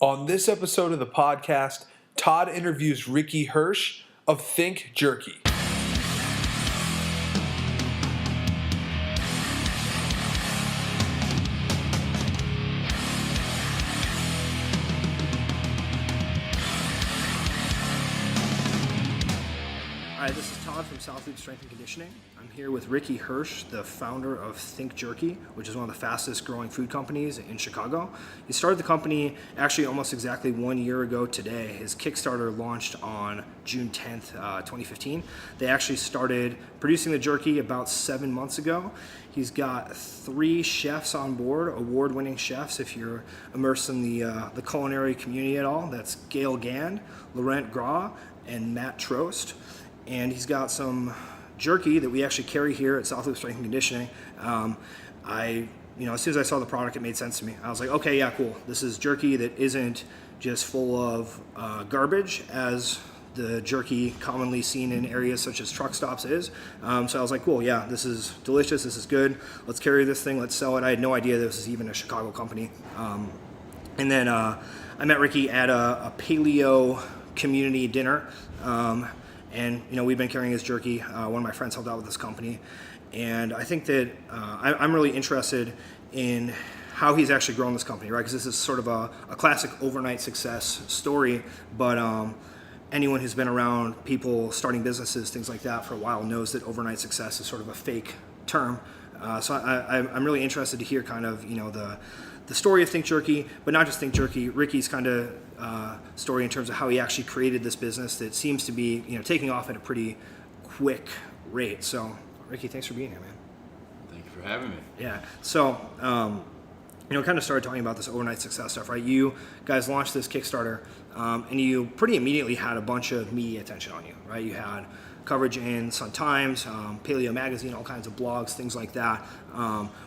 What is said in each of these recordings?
On this episode of the podcast, Todd interviews Ricky Hirsch of Think Jerky. Hi, this is Todd from South Loop Strength and Conditioning. I'm here with Ricky Hirsch, the founder of Think Jerky, which is one of the fastest growing food companies in Chicago. He started the company actually almost exactly 1 year ago today. His Kickstarter launched on June 10th, 2015. They actually started producing the jerky about 7 months ago. He's got 3 chefs on board, award-winning chefs if you're immersed in the culinary community at all. That's Gail Gand, Laurent Gras, and Matt Trost. And he's got some jerky that we actually carry here at South Loop Strength and Conditioning. As soon as I saw the product, it made sense to me. I was like, okay, yeah, cool. This is jerky that isn't just full of garbage, as the jerky commonly seen in areas such as truck stops is. So I was like, cool, yeah, this is delicious. This is good. Let's carry this thing. Let's sell it. I had no idea this was even a Chicago company. And then I met Ricky at a paleo community dinner. And we've been carrying his jerky. One of my friends helped out with this company, and I think that I'm really interested in how he's actually grown this company, right? Because this is sort of a classic overnight success story. But anyone who's been around people starting businesses, things like that, for a while knows that overnight success is sort of a fake term. So I'm really interested to hear kind of the story of Think Jerky, but not just Think Jerky. Ricky's kind of story in terms of how he actually created this business that seems to be taking off at a pretty quick rate. So, Ricky, thanks for being here, man. Thank you for having me. Yeah. So, kind of started talking about this overnight success stuff, right? You guys launched this Kickstarter, and you pretty immediately had a bunch of media attention on you, right? You had coverage in Sun Times, Paleo Magazine, all kinds of blogs, things like that,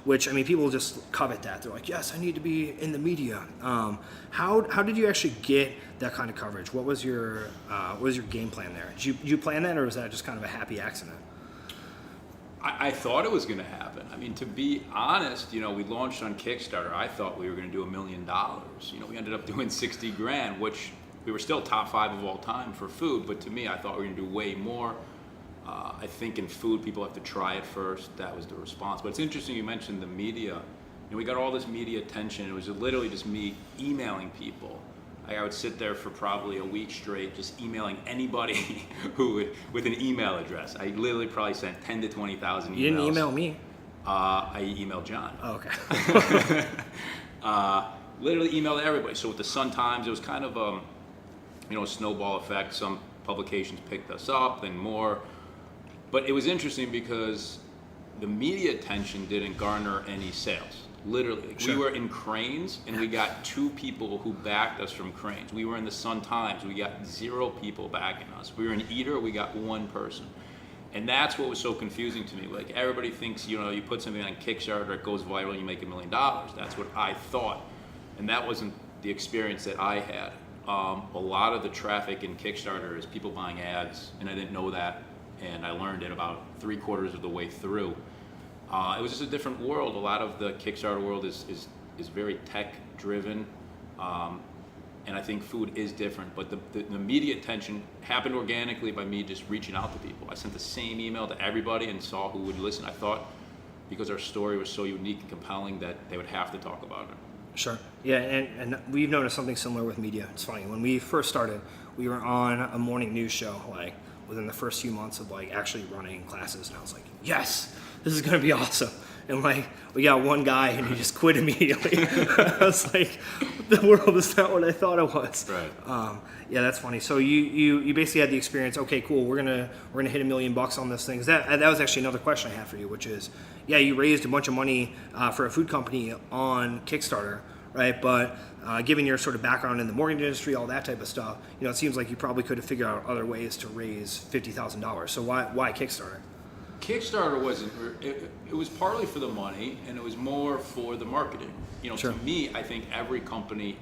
which, people just covet that. They're like, yes, I need to be in the media. How did you actually get that kind of coverage? What was your game plan there? Did you plan that, or was that just kind of a happy accident? I thought it was going to happen. To be honest, we launched on Kickstarter. I thought we were going to do $1 million. We ended up doing 60 grand, which we were still top 5 of all time for food. But to me, I thought we were going to do way more. I think in food, people have to try it first. That was the response. But it's interesting you mentioned the media. We got all this media attention. It was literally just me emailing people. I would sit there for probably a week straight just emailing anybody with an email address. I literally probably sent 10 to 20,000 emails. You didn't email me? I emailed John. Oh, okay. Literally emailed everybody. So with the Sun Times, it was kind of a snowball effect. Some publications picked us up and more. But it was interesting because the media attention didn't garner any sales. Literally. Sure. We were in Cranes, and we got 2 people who backed us from Cranes. We were in the Sun Times. We got 0 people backing us. We were in Eater. We got 1 person. And that's what was so confusing to me. Like, everybody thinks, you put something on Kickstarter, it goes viral, you make $1 million. That's what I thought. And that wasn't the experience that I had. A lot of the traffic in Kickstarter is people buying ads, and I didn't know that. And I learned it about 3/4 of the way through. It was just a different world. A lot of the Kickstarter world is very tech driven, and I think food is different. But the media attention happened organically by me just reaching out to people. I sent the same email to everybody and saw who would listen. I thought because our story was so unique and compelling that they would have to talk about it. Sure. Yeah, and we've noticed something similar with media. It's funny, when we first started, we were on a morning news show, within the first few months of actually running classes, and I was like, yes, this is going to be awesome. And we got one guy and he just quit immediately. I was like, the world is not what I thought it was. Right. Yeah, that's funny. So you basically had the experience. Okay, cool. We're gonna hit $1 million on this thing. That was actually another question I had for you, which is, yeah, you raised a bunch of money for a food company on Kickstarter, right? But given your sort of background in the mortgage industry, all that type of stuff, it seems like you probably could have figured out other ways to raise $50,000. So why Kickstarter? Kickstarter wasn't, it was partly for the money, and it was more for the marketing. Sure. To me, I think every company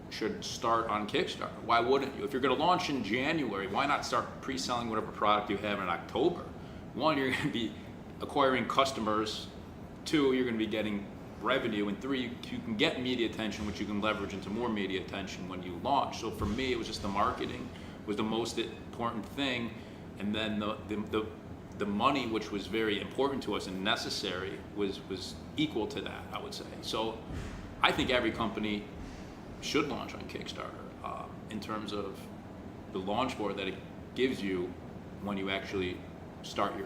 should start on Kickstarter. Why wouldn't you? If you're going to launch in January, why not start pre-selling whatever product you have in October? 1, you're going to be acquiring customers. 2, you're going to be getting revenue, and 3, you can get media attention, which you can leverage into more media attention when you launch. So for me, it was just the marketing was the most important thing, and then the money, which was very important to us and necessary, was equal to that, I would say. So I think every company should launch on Kickstarter in terms of the launch board that it gives you when you actually start you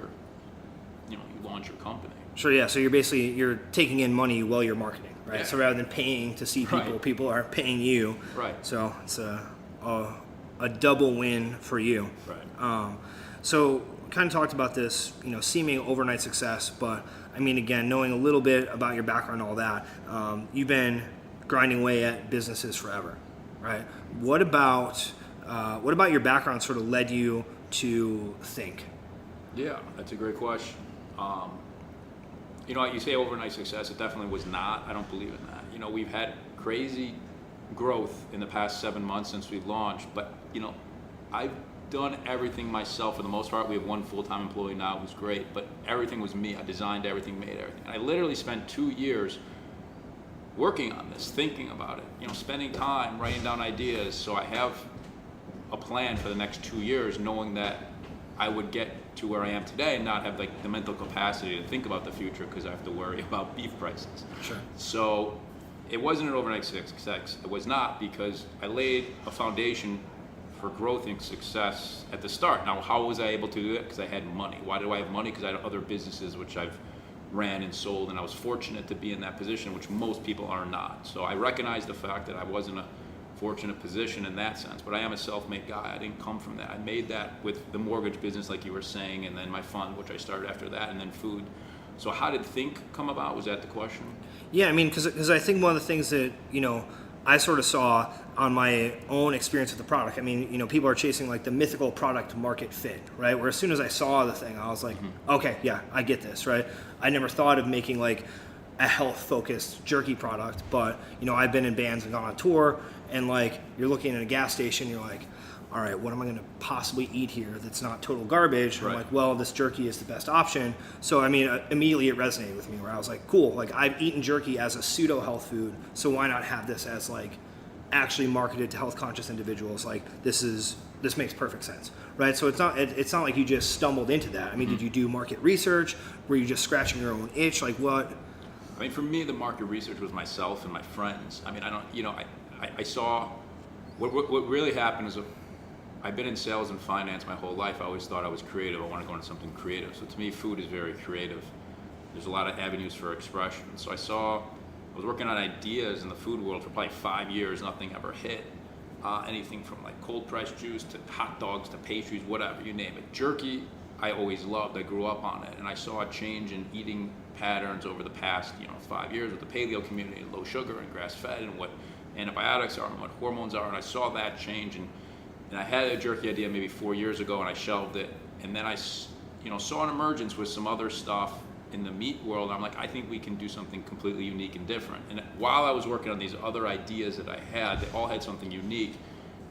launch your company. Sure, yeah. So you're taking in money while you're marketing, right? Yeah. So rather than paying to see people, Right. people are paying you. Right. So it's a double win for you. Right. So kind of talked about this, seeming overnight success, but I mean, again, knowing a little bit about your background and all that, you've been grinding away at businesses forever, right? What about your background sort of led you to Think? Yeah, that's a great question. You say overnight success, it definitely was not. I don't believe in that. We've had crazy growth in the past 7 months since we've launched, but I've done everything myself for the most part. We have one full-time employee now who's great, but everything was me. I designed everything, made everything. And I literally spent 2 years working on this, thinking about it, spending time writing down ideas. So I have a plan for the next 2 years, knowing that I would get to where I am today and not have the mental capacity to think about the future because I have to worry about beef prices. Sure. So it wasn't an overnight success. It was not, because I laid a foundation for growth and success at the start. Now, how was I able to do that? Because I had money. Why do I have money? Because I had other businesses which I've ran and sold, and I was fortunate to be in that position, which most people are not. So I recognized the fact that I wasn't a fortunate position in that sense, but I am a self-made guy. I didn't come from that. I made that with the mortgage business, like you were saying, and then my fund, which I started after that, and then food. So how did Think come about? Was that the question? Yeah, I mean, because I think one of the things that, I sort of saw on my own experience with the product, I mean, people are chasing the mythical product market fit, right? Where as soon as I saw the thing, I was like, okay, yeah, I get this, right? I never thought of making a health-focused jerky product, but, I've been in bands and gone on tour, and you're looking at a gas station, you're like, all right, what am I going to possibly eat here that's not total garbage? Right. I'm like, well, this jerky is the best option. So, I mean, immediately it resonated with me, where I was like, cool, I've eaten jerky as a pseudo-health food, so why not have this as actually marketed to health-conscious individuals? This makes perfect sense, right? So it's not like you just stumbled into that. I mean, did you do market research? Were you just scratching your own itch? What? I mean, for me, the market research was myself and my friends. I mean, I saw what really happened is I've been in sales and finance my whole life. I always thought I was creative. I want to go into something creative. So to me, food is very creative. There's a lot of avenues for expression. So I was working on ideas in the food world for probably 5 years. Nothing ever hit. Anything from cold pressed juice to hot dogs to pastries, whatever, you name it. Jerky, I always loved. I grew up on it, and I saw a change in eating patterns over the past 5 years with the paleo community, low sugar and grass fed, and what antibiotics are and what hormones are, and I saw that change, and I had a jerky idea maybe 4 years ago, and I shelved it, and then I saw an emergence with some other stuff in the meat world. I'm like, I think we can do something completely unique and different. And while I was working on these other ideas that I had, they all had something unique.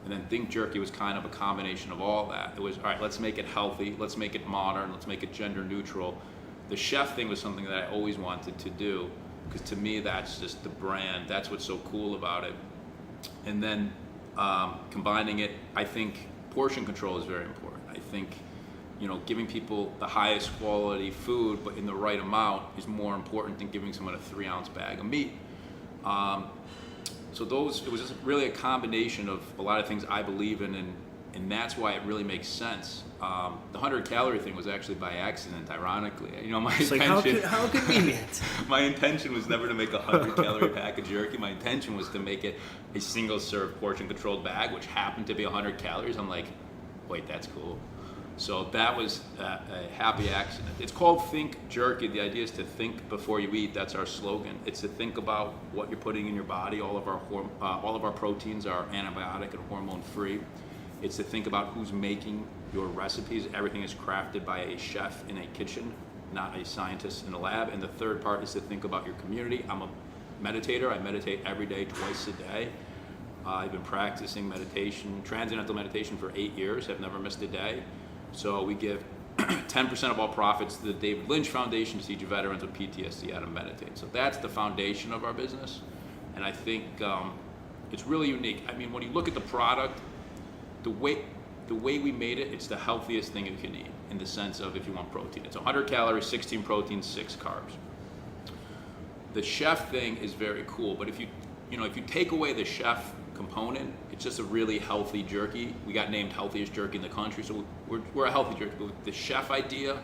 And then Think Jerky was kind of a combination of all that. It was, all right, let's make it healthy, let's make it modern, let's make it gender neutral. The chef thing was something that I always wanted to do, because to me, that's just the brand. That's what's so cool about it. And then combining it, I think portion control is very important. I think giving people the highest quality food, but in the right amount, is more important than giving someone a 3-ounce bag of meat. So it was just really a combination of a lot of things I believe in, and that's why it really makes sense. The 100-calorie thing was actually by accident, ironically. My intention. How convenient. My intention was never to make a 100-calorie pack of jerky. My intention was to make it a single-serve portion-controlled bag, which happened to be 100 calories. I'm like, wait, that's cool. So that was a happy accident. It's called Think Jerky. The idea is to think before you eat. That's our slogan. It's to think about what you're putting in your body. All of our proteins are antibiotic and hormone free. It's to think about who's making your recipes. Everything is crafted by a chef in a kitchen, not a scientist in a lab. And the third part is to think about your community. I'm a meditator. I meditate every day, twice a day. I've been practicing meditation, transcendental meditation, for 8 years. I've never missed a day. So we give 10% of all profits to the David Lynch Foundation to teach veterans with PTSD how to meditate. So that's the foundation of our business. And I think it's really unique. I mean, when you look at the product, the way we made it, it's the healthiest thing you can eat in the sense of if you want protein. It's 100 calories, 16 proteins, 6 carbs. The chef thing is very cool, but if you take away the chef component, it's just a really healthy jerky. We got named healthiest jerky in the country, so we're a healthy jerky. But with the chef idea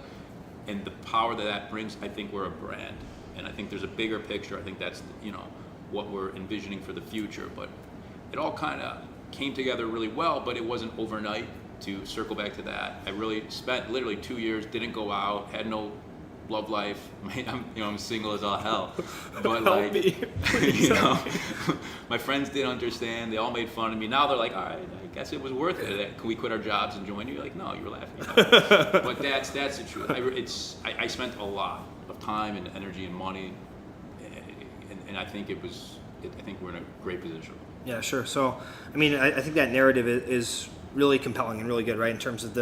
and the power that brings, I think we're a brand. And I think there's a bigger picture. I think that's, what we're envisioning for the future. But it all kind of came together really well, but it wasn't overnight. To circle back to that, I really spent literally 2 years, didn't go out, had no love life. I'm single as all hell. But Help me. My friends didn't understand. They all made fun of me. Now they're like, all right, I guess it was worth it. Can we quit our jobs and join you? You're like, no, you were laughing. But that's the truth. I spent a lot of time and energy and money, and I think I think we're in a great position. Yeah, sure. So, I mean, I think that narrative is really compelling and really good, right? In terms of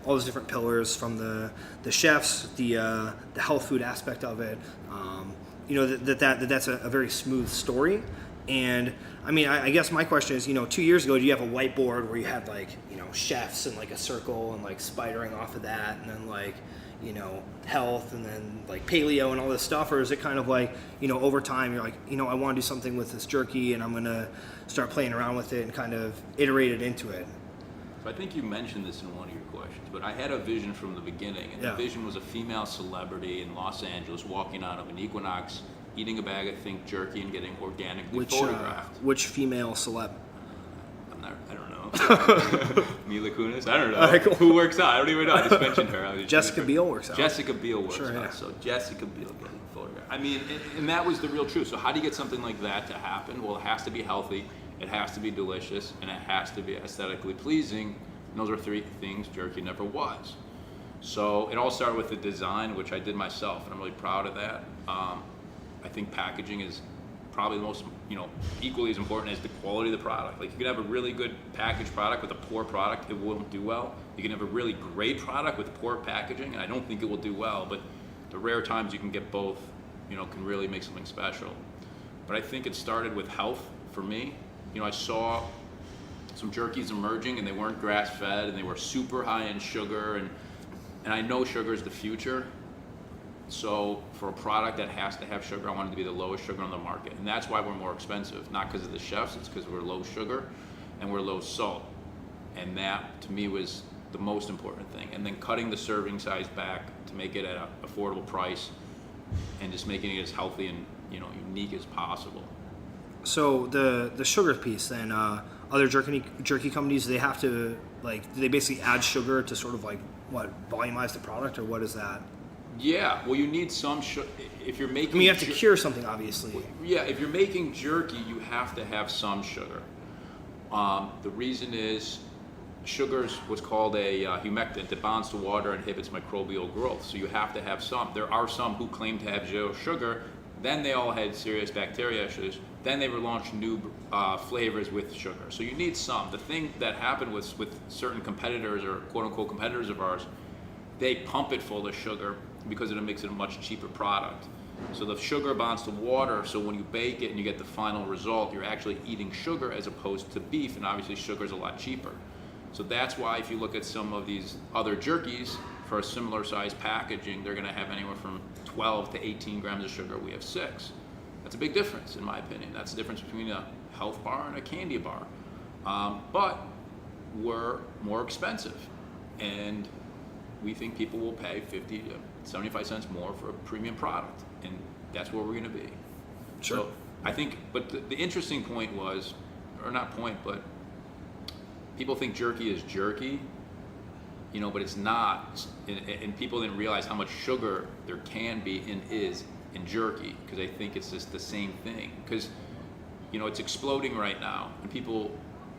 all those different pillars, from the chefs, the health food aspect of it. That's a very smooth story. And I mean, I guess my question is, 2 years ago, do you have a whiteboard where you had chefs and a circle and spidering off of that, and then health, and then paleo and all this stuff? Or is it kind of over time you're I want to do something with this jerky and I'm going to start playing around with it and kind of iterate it into it? So I think you mentioned this in one of your questions, but I had a vision from the beginning, and the vision was a female celebrity in Los Angeles walking out of an Equinox, eating a bag of Think Jerky and getting organically photographed. Which female celeb? I don't know. Mila Kunis? I don't know. Cool. Who works out? I don't even know. I just mentioned her. Jessica Biel works out. Jessica Biel works out. Yeah. So Jessica Biel getting photographed. I mean, and that was the real truth. So how do you get something like that to happen? Well, it has to be healthy, it has to be delicious, and it has to be aesthetically pleasing. And those are 3 things jerky never was. So it all started with the design, which I did myself, and I'm really proud of that. I think packaging is probably the most, equally as important as the quality of the product. You can have a really good packaged product with a poor product, it won't do well. You can have a really great product with poor packaging, and I don't think it will do well, but the rare times you can get both, can really make something special. But I think it started with health for me. I saw some jerkies emerging, and they weren't grass-fed, and they were super high in sugar, and I know sugar is the future. So for a product that has to have sugar, I wanted to be the lowest sugar on the market. And that's why we're more expensive. Not because of the chefs, it's because we're low sugar and we're low salt. And that, to me, was the most important thing. And then cutting the serving size back to make it at an affordable price and just making it as healthy and unique as possible. So the sugar piece, then, other jerky companies, they have to, do they basically add sugar to sort of volumize the product, or what is that? Yeah, well, you need some sugar. If you're making, you have to cure something, obviously. Yeah, if you're making jerky, you have to have some sugar. The reason is sugar is what's called a humectant that bonds to water and inhibits microbial growth. So you have to have some. There are some who claim to have 0 sugar. Then they all had serious bacteria issues. Then they launched new flavors with sugar. So you need some. The thing that happened with certain competitors, or quote-unquote competitors of ours, they pump it full of sugar because it makes it a much cheaper product. So the sugar bonds to water, so when you bake it and you get the final result, you're actually eating sugar as opposed to beef, and obviously sugar is a lot cheaper. So that's why if you look at some of these other jerkies, for a similar size packaging, they're gonna have anywhere from 12 to 18 grams of sugar. We have 6. That's a big difference, in my opinion. That's the difference between a health bar and a candy bar. But we're more expensive, and we think people will pay 50 to 75 cents more for a premium product, and that's where we're going to be. Sure. So I think, but the interesting point was, or not point, but people think jerky is jerky, but it's not, and people didn't realize how much sugar there can be and is in jerky, because they think it's just the same thing, because it's exploding right now, and people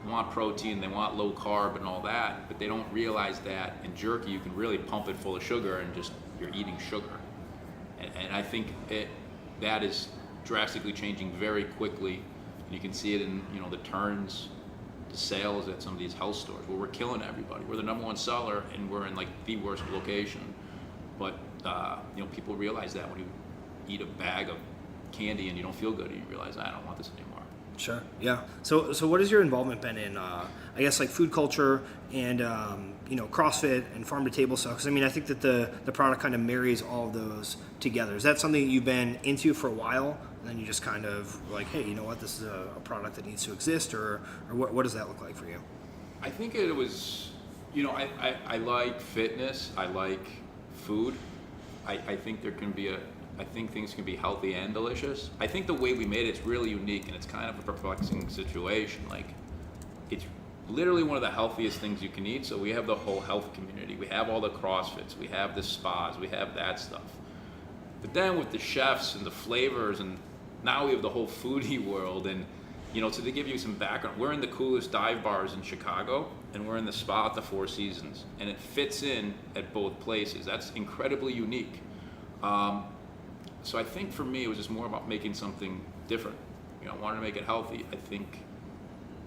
want protein, they want low carb and all that, but they don't realize that in jerky you can really pump it full of sugar and just you're eating sugar. And I think that is drastically changing very quickly, and you can see it in the turns the sales at some of these health stores where we're killing everybody. We're the number one seller and we're in like the worst location. But people realize that when you eat a bag of candy and you don't feel good, and you realize I don't want this anymore. Sure. Yeah. So what has your involvement been in, I guess, like food culture and, CrossFit and farm to table stuff? Because, I mean, I think that the product kind of marries all of those together. Is that something that you've been into for a while, and then you just kind of like, hey, you know what, this is a product that needs to exist, or what does that look like for you? I think it was, I like fitness. I like food. I think I think things can be healthy and delicious. I think the way we made it's really unique, and it's kind of a perplexing situation. Like, it's literally one of the healthiest things you can eat. So we have the whole health community. We have all the CrossFits. We have the spas. We have that stuff. But then with the chefs and the flavors, and now we have the whole foodie world. And, so to give you some background, we're in the coolest dive bars in Chicago, and we're in the spa at the Four Seasons. And it fits in at both places. That's incredibly unique. So I think for me, it was just more about making something different. I wanted to make it healthy. I think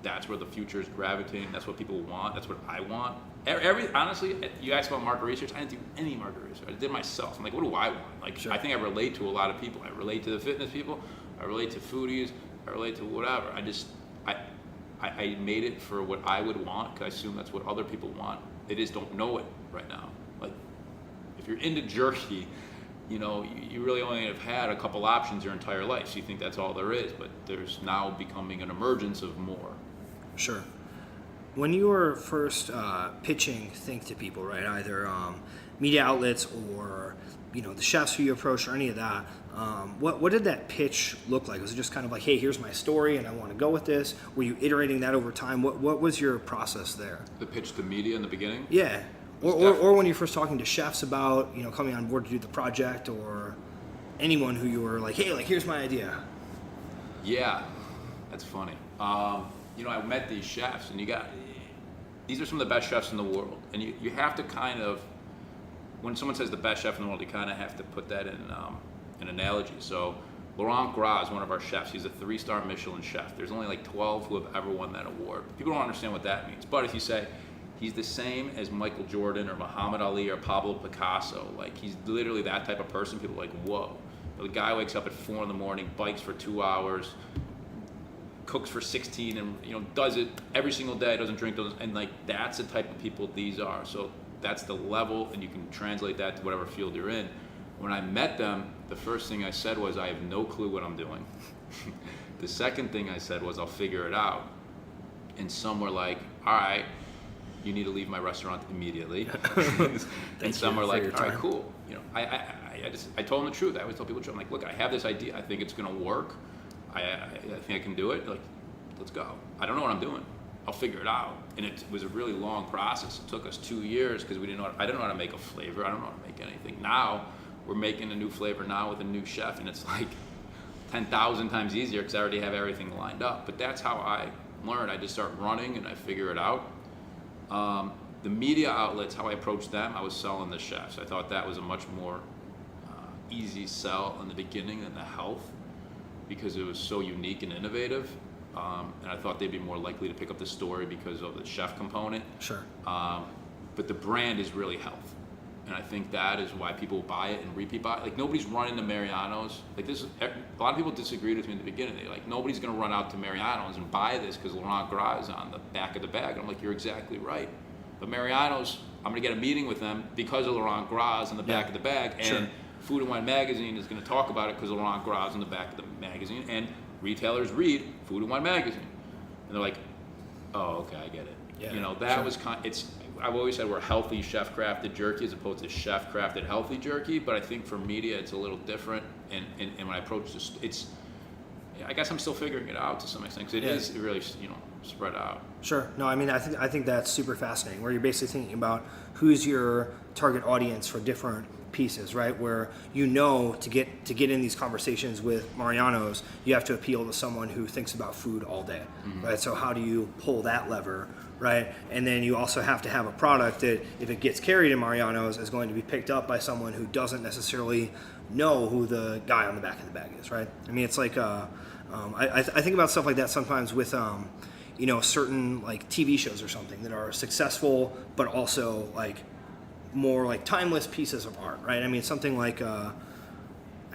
that's where the future is gravitating. That's what people want. That's what I want. Honestly, you asked about market research. I didn't do any market research. I did it myself. I'm like, what do I want? Like, sure. I think I relate to a lot of people. I relate to the fitness people. I relate to foodies. I relate to whatever. I made it for what I would want, because I assume that's what other people want. They just don't know it right now. Like, if you're into jerky, you really only have had a couple options your entire life, so you think that's all there is, but there's now becoming an emergence of more. Sure. When you were first pitching Think to people, right, either media outlets or, the chefs who you approached or any of that, what did that pitch look like? Was it just kind of like, hey, here's my story and I want to go with this? Were you iterating that over time? What was your process there? The pitch to media in the beginning? Yeah. Or when you're first talking to chefs about, coming on board to do the project, or anyone who you were like, hey, like, here's my idea. Yeah, that's funny. I met these chefs, and these are some of the best chefs in the world. And you have to kind of, when someone says the best chef in the world, you kind of have to put that in an analogy. So Laurent Gras is one of our chefs. He's a 3-star Michelin chef. There's only like 12 who have ever won that award. People don't understand what that means. But if you say, he's the same as Michael Jordan or Muhammad Ali or Pablo Picasso. Like, he's literally that type of person. People are like, whoa. But the guy wakes up at 4 a.m, bikes for 2 hours, cooks for 16, and does it every single day. Doesn't drink, and like, that's the type of people these are. So that's the level, and you can translate that to whatever field you're in. When I met them, the first thing I said was, I have no clue what I'm doing. The second thing I said was, I'll figure it out. And some were like, all right, you need to leave my restaurant immediately. And some are like, all right, cool. I told them the truth. I always tell people the truth. I'm like, look, I have this idea. I think it's going to work. I think I can do it. Like, let's go. I don't know what I'm doing. I'll figure it out. And it was a really long process. It took us 2 years because I didn't know how to make a flavor. I don't know how to make anything. Now we're making a new flavor now with a new chef, and it's like 10,000 times easier because I already have everything lined up. But that's how I learned. I just start running and I figure it out. The media outlets, how I approached them, I was selling the chefs. I thought that was a much more easy sell in the beginning than the health, because it was so unique and innovative. And I thought they'd be more likely to pick up the story because of the chef component. Sure. But the brand is really health. And I think that is why people buy it and repeat buy it. Like, nobody's running to Mariano's. Like, a lot of people disagreed with me in the beginning. They're like, nobody's going to run out to Mariano's and buy this because Laurent Gras is on the back of the bag. And I'm like, you're exactly right. But Mariano's, I'm going to get a meeting with them because of Laurent Gras on the back of the bag. And sure. Food and Wine Magazine is going to talk about it because of Laurent Gras on the back of the magazine. And retailers read Food and Wine Magazine. And they're like, oh, okay, I get it. Yeah, That was I've always said we're healthy chef-crafted jerky as opposed to chef-crafted healthy jerky, but I think for media it's a little different. And when I approach this, I guess I'm still figuring it out to some extent because it is really spread out. Sure. No, I mean, I think that's super fascinating, where you're basically thinking about who's your target audience for different pieces, right? Where to get in these conversations with Mariano's, you have to appeal to someone who thinks about food all day, right? So how do you pull that lever, right? And then you also have to have a product that, if it gets carried in Mariano's, is going to be picked up by someone who doesn't necessarily know who the guy on the back of the bag is, right? I mean, it's like I think about stuff like that sometimes with certain like TV shows or something that are successful, but also like more like timeless pieces of art, right? I mean, something like,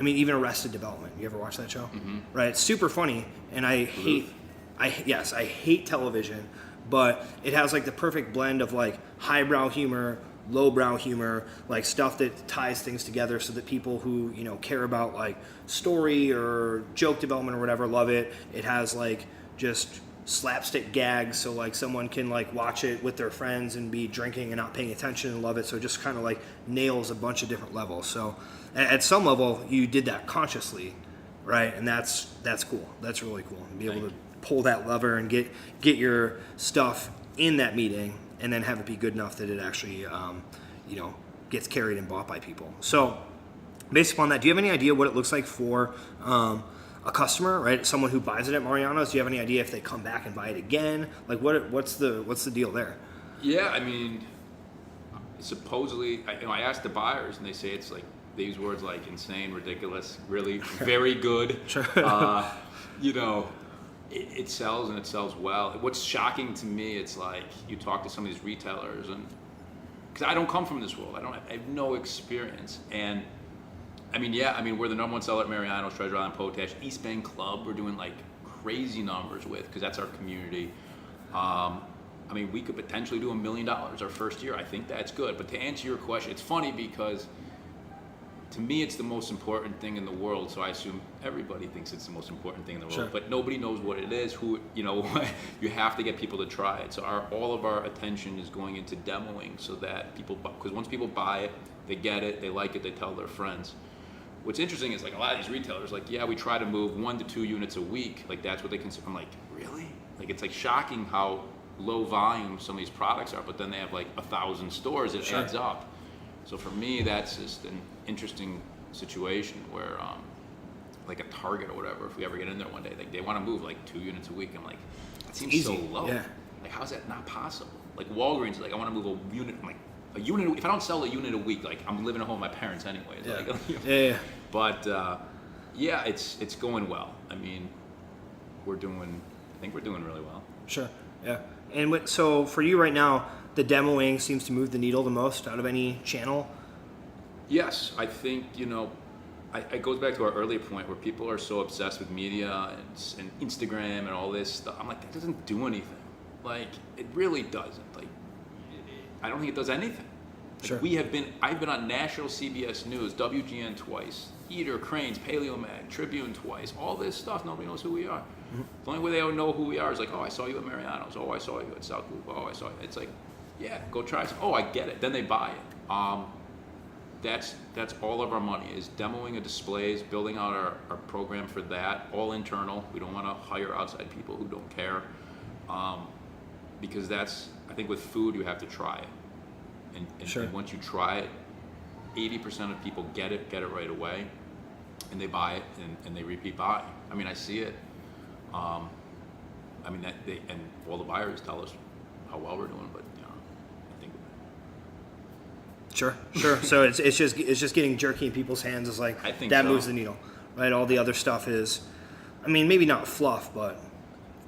even Arrested Development. You ever watch that show? Mm-hmm. Right? It's super funny, and I hate television, but it has like the perfect blend of like highbrow humor, lowbrow humor, like stuff that ties things together so that people who, care about like story or joke development or whatever love it. It has like just slapstick gags, so like someone can like watch it with their friends and be drinking and not paying attention and love it. So it just kind of like nails a bunch of different levels. So at some level you did that consciously, right? And that's cool. That's really cool. And be able to pull that lever and get your stuff in that meeting and then have it be good enough that it actually gets carried and bought by people. So based upon that, do you have any idea what it looks like for a customer, right? Someone who buys it at Mariano's? Do you have any idea if they come back and buy it again? Like what's the deal there? Yeah, I mean, supposedly, I asked the buyers, and they say it's like, they use words like insane, ridiculous, really, very good. Sure. It sells, and it sells well. What's shocking to me, it's like you talk to some of these retailers, and because I don't come from this world, I have no experience, and we're the number one seller at Mariano's, Treasure Island Potash, East Bend Club. We're doing like crazy numbers with, because that's our community. We could potentially do $1 million our first year. I think that's good. But to answer your question, it's funny because to me, it's the most important thing in the world. So I assume everybody thinks it's the most important thing in the world. Sure. But nobody knows what it is. You have to get people to try it. So all of our attention is going into demoing, so that because once people buy it, they get it, they like it, they tell their friends. What's interesting is like a lot of these retailers, like, yeah, we try to move 1 to 2 units a week. Like that's what they consider. I'm like, really? Like it's like shocking how low volume some of these products are, but then they have like 1,000 stores. It adds up. So for me, that's just an interesting situation where, like a Target or whatever, if we ever get in there one day, like they want to move like 2 units a week. I'm like, that seems easy. So low. Yeah. Like how's that not possible? Like Walgreens, like I want to move a unit. I'm like, a unit. If I don't sell a unit a week, like I'm living at home with my parents anyways. Yeah. Like, Yeah. But it's going well. I mean, I think we're doing really well. Sure. Yeah. And so for you right now, the demoing seems to move the needle the most out of any channel? Yes, I think, it goes back to our earlier point where people are so obsessed with media and Instagram and all this stuff. I'm like, that doesn't do anything. Like, it really doesn't. Like, I don't think it does anything. Like, Sure. I've been on national CBS News, WGN twice, Eater, Cranes, Paleomag, Tribune twice, all this stuff, nobody knows who we are. Mm-hmm. The only way they don't know who we are is like, oh, I saw you at Mariano's, oh, I saw you at South Loop, oh, I saw you. It's like, yeah, go try some. Oh, I get it. Then they buy it. That's all of our money is demoing and displays, building out our program for that, all internal. We don't want to hire outside people who don't care, because I think with food you have to try it, and, Sure. and once you try it, 80% of people get it right away, and they buy it and they repeat buying. I mean, I see it. And all the buyers tell us how well we're doing, but I think. Sure. So it's just getting jerky in people's hands is like, I think that so. moves the needle, right? All the other stuff is, maybe not fluff, but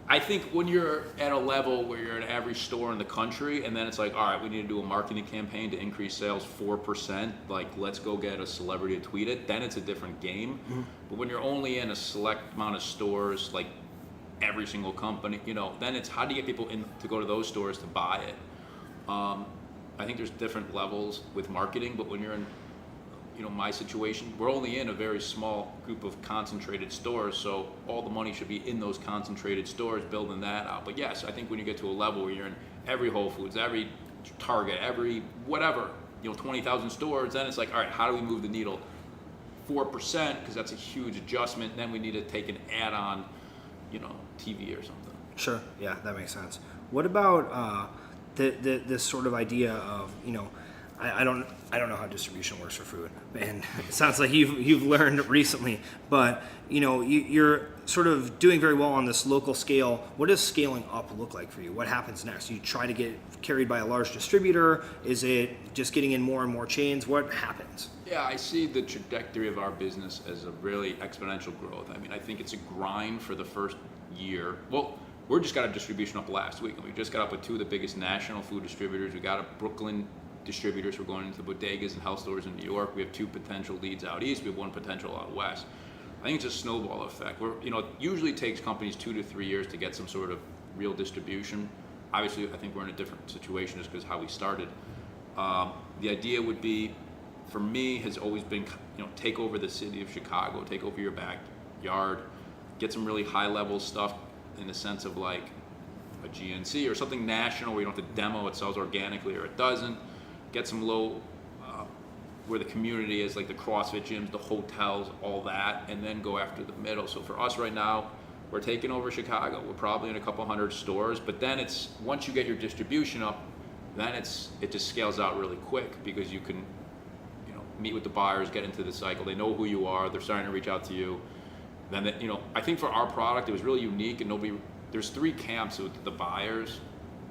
I think when you're at a level where you're an average store in the country, and then it's like, all right, we need to do a marketing campaign to increase sales 4%, like let's go get a celebrity to tweet it, then it's a different game. Mm-hmm. But when you're only in a select amount of stores, like every single company, then it's how do you get people in to go to those stores to buy it? I think there's different levels with marketing, but when you're in my situation, we're only in a very small group of concentrated stores, so all the money should be in those concentrated stores, building that out. But yes, I think when you get to a level where you're in every Whole Foods, every Target, every whatever, 20,000 stores, then it's like, all right, how do we move the needle 4%, because that's a huge adjustment. Then we need to take an add-on, TV or something. Sure. Yeah, that makes sense. What about this sort of idea of, I don't know how distribution works for food, and it sounds like you've learned recently, but you're sort of doing very well on this local scale. What does scaling up look like for you? What happens next? You try to get carried by a large distributor? Is it just getting in more and more chains? What happens? Yeah, I see the trajectory of our business as a really exponential growth. I think it's a grind for the first year. Well, we're just got a distribution up last week, and we just got up with 2 of the biggest national food distributors. We got a Brooklyn distributors. We're going into bodegas and health stores in New York. We have 2 potential leads out east. We have 1 potential out west. I think it's a snowball effect. It usually takes companies 2 to 3 years to get some sort of real distribution. Obviously, I think we're in a different situation just because how we started. The idea would be, for me, has always been, take over the city of Chicago, take over your backyard, get some really high-level stuff in the sense of like a GNC or something national where you don't have to demo, it sells organically or it doesn't. Get some low, where the community is, like the CrossFit gyms, the hotels, all that, and then go after the middle. So for us right now, we're taking over Chicago. We're probably in a couple hundred stores, but then it's, once you get your distribution up, then it just scales out really quick because you can, meet with the buyers, get into the cycle. They know who you are. They're starting to reach out to you. Then, I think for our product, it was really unique, and there's 3 camps with the buyers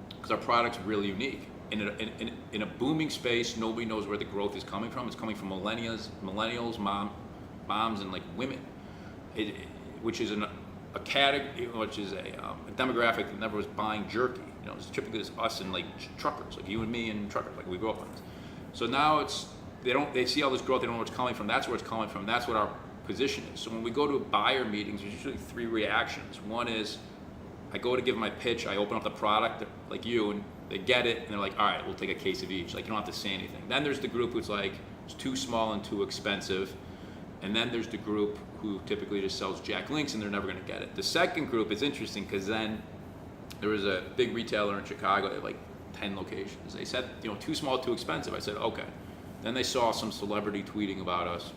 because our product's really unique. In a booming space, nobody knows where the growth is coming from. It's coming from millennials, moms, and like women, which is a category, which is a demographic that never was buying jerky. It's typically us and like truckers, like you and me and truckers, like we grew up on this. So now they see all this growth, they don't know where it's coming from. That's where it's coming from. That's what our position is. So when we go to buyer meetings, there's usually 3 reactions. One is, I go to give my pitch, I open up the product like you, and they get it, and they're like, all right, we'll take a case of each. Like, you don't have to say anything. Then there's the group who's like, it's too small and too expensive. And then there's the group who typically just sells Jack Links, and they're never gonna get it. The second group is interesting because then there was a big retailer in Chicago, they have like 10 locations. They said, too small, too expensive. I said, okay. Then they saw some celebrity tweeting about us.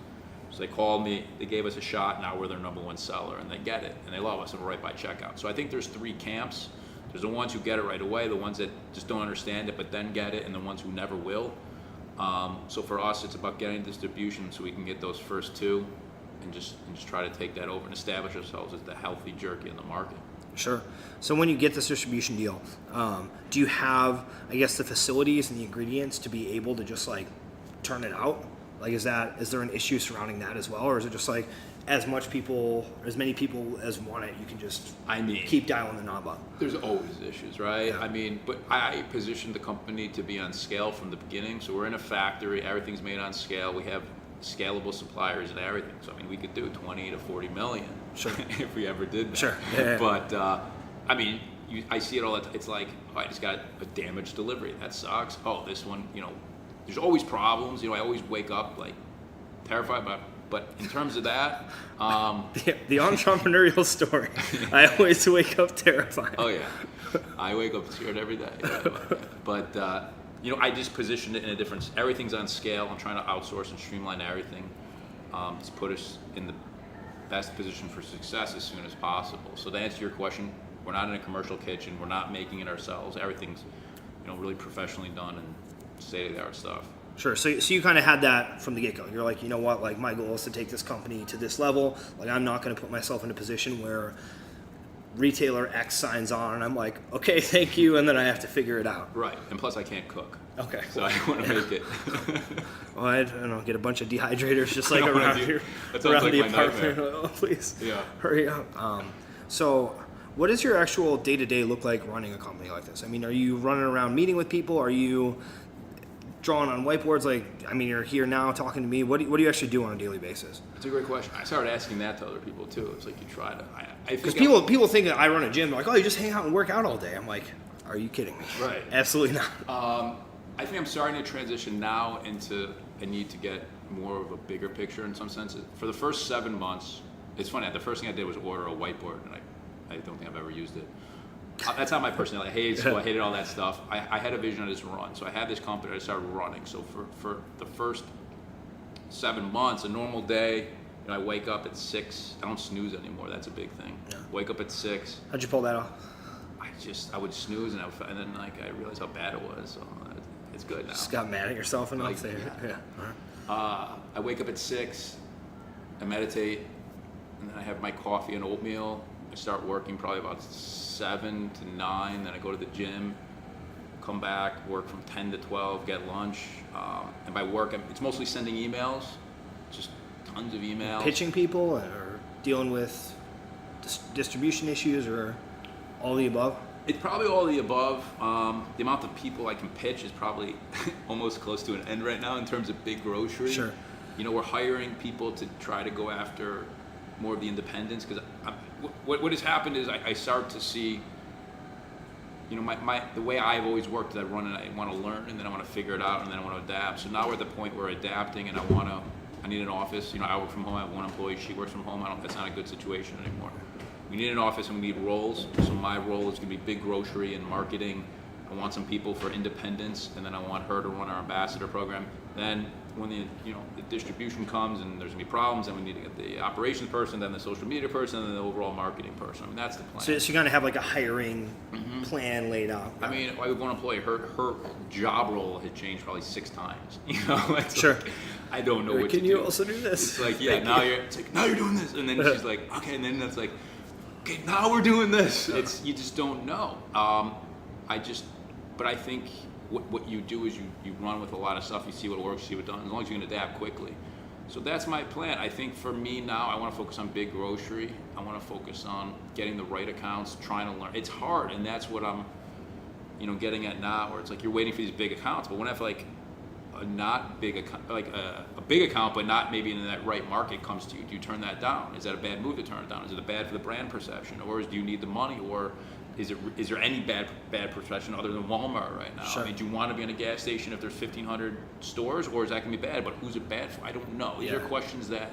So they called me, they gave us a shot, now we're their #1 seller, and they get it, and they love us, and we're right by checkout. So I think there's 3 camps. There's the ones who get it right away, the ones that just don't understand it but then get it, and the ones who never will. So for us, it's about getting distribution so we can get those first 2 and just try to take that over and establish ourselves as the healthy jerky in the market. Sure. So when you get this distribution deal, do you have, I guess, the facilities and the ingredients to be able to just like turn it out? Like, is there an issue surrounding that as well, or is it just like as many people as want it, you can just keep dialing the knob up? There's always issues, right? Yeah. But I positioned the company to be on scale from the beginning. So we're in a factory, everything's made on scale. We have scalable suppliers and everything. So we could do 20 to 40 million sure. if we ever did that. Sure. Yeah. But I see it all. It's like, oh, I just got a damaged delivery. That sucks. Oh, this one, there's always problems. I always wake up like terrified, but in terms of that, the entrepreneurial story. I always wake up terrified. Oh yeah, I wake up scared every day. But I just positioned it in a different. Everything's on scale. I'm trying to outsource and streamline everything to put us in the best position for success as soon as possible. So to answer your question, we're not in a commercial kitchen. We're not making it ourselves. Everything's really professionally done and state-of-the-art stuff. Sure. So you kind of had that from the get-go. You're like, you know what? Like, my goal is to take this company to this level. Like, I'm not going to put myself in a position where retailer X signs on and I'm like, okay, thank you, and then I have to figure it out. Right. And plus, I can't cook. Okay. So I want to make it. Well, I don't know, get a bunch of dehydrators just like around here, around like the apartment. Oh, please. Yeah. Hurry up. So what does your actual day-to-day look like running a company like this? I mean, are you running around meeting with people? Are you drawing on whiteboards? Like, you're here now talking to me. What do you actually do on a daily basis? That's a great question. I started asking that to other people too. It's like you try to. Because people think that I run a gym. They're like, oh, you just hang out and work out all day. I'm like, are you kidding me? Right. Absolutely not. I think I'm starting to transition now into a need to get more of a bigger picture in some senses. For the first 7 months, it's funny. The first thing I did was order a whiteboard, and I don't think I've ever used it. That's not my personality. I hated school. I hated all that stuff. I had a vision of this run. So I had this company. I started running. So for the first 7 months, a normal day, I wake up at 6. I don't snooze anymore. That's a big thing. Yeah. Wake up at 6. How'd you pull that off? I would snooze and then I realized how bad it was. So it's good now. Just got mad at yourself enough. Like, there. Yeah. I wake up at 6. I meditate, and then I have my coffee and oatmeal. I start working probably about 7 to 9. Then I go to the gym, come back, work from 10 to 12, get lunch. And by work, it's mostly sending emails, just tons of emails. Pitching people or dealing with distribution issues or All the above? It's probably all the above. The amount of people I can pitch is probably almost close to an end right now in terms of big grocery. Sure. We're hiring people to try to go after more of the independents, because what has happened is I start to see, the way I've always worked is I run and I want to learn, and then I want to figure it out, and then I want to adapt. So now we're at the point where adapting, and I need an office. I work from home. I have one employee. She works from home. That's not a good situation anymore. We need an office and we need roles. So my role is going to be big grocery and marketing. I want some people for independence, and then I want her to run our ambassador program. Then when the distribution comes and there's gonna be problems, then we need to get the operations person, then the social media person, and then the overall marketing person. That's the plan. So you're gonna have like a hiring plan laid out. I have one employee. Her job role had changed probably 6 times. It's Sure. Like, I don't know what to do. Can you also do this? It's like, yeah, now you're doing this, and then she's like, okay, and then that's like, okay, now we're doing this. You just don't know. But I think what you do is you run with a lot of stuff. You see what works, see what doesn't, as long as you can adapt quickly. So that's my plan. I think for me now, I want to focus on big grocery. I want to focus on getting the right accounts, trying to learn. It's hard, and that's what I'm, getting at now, where it's like you're waiting for these big accounts. But when I have like a not big account, like a big account, but not maybe in that right market comes to you, do you turn that down? Is that a bad move to turn it down? Is it bad for the brand perception, or do you need the money, or is there any bad perception other than Walmart right now? Sure. Do you want to be in a gas station if there's 1,500 stores, or is that going to be bad? But who's it bad for? I don't know. These are questions that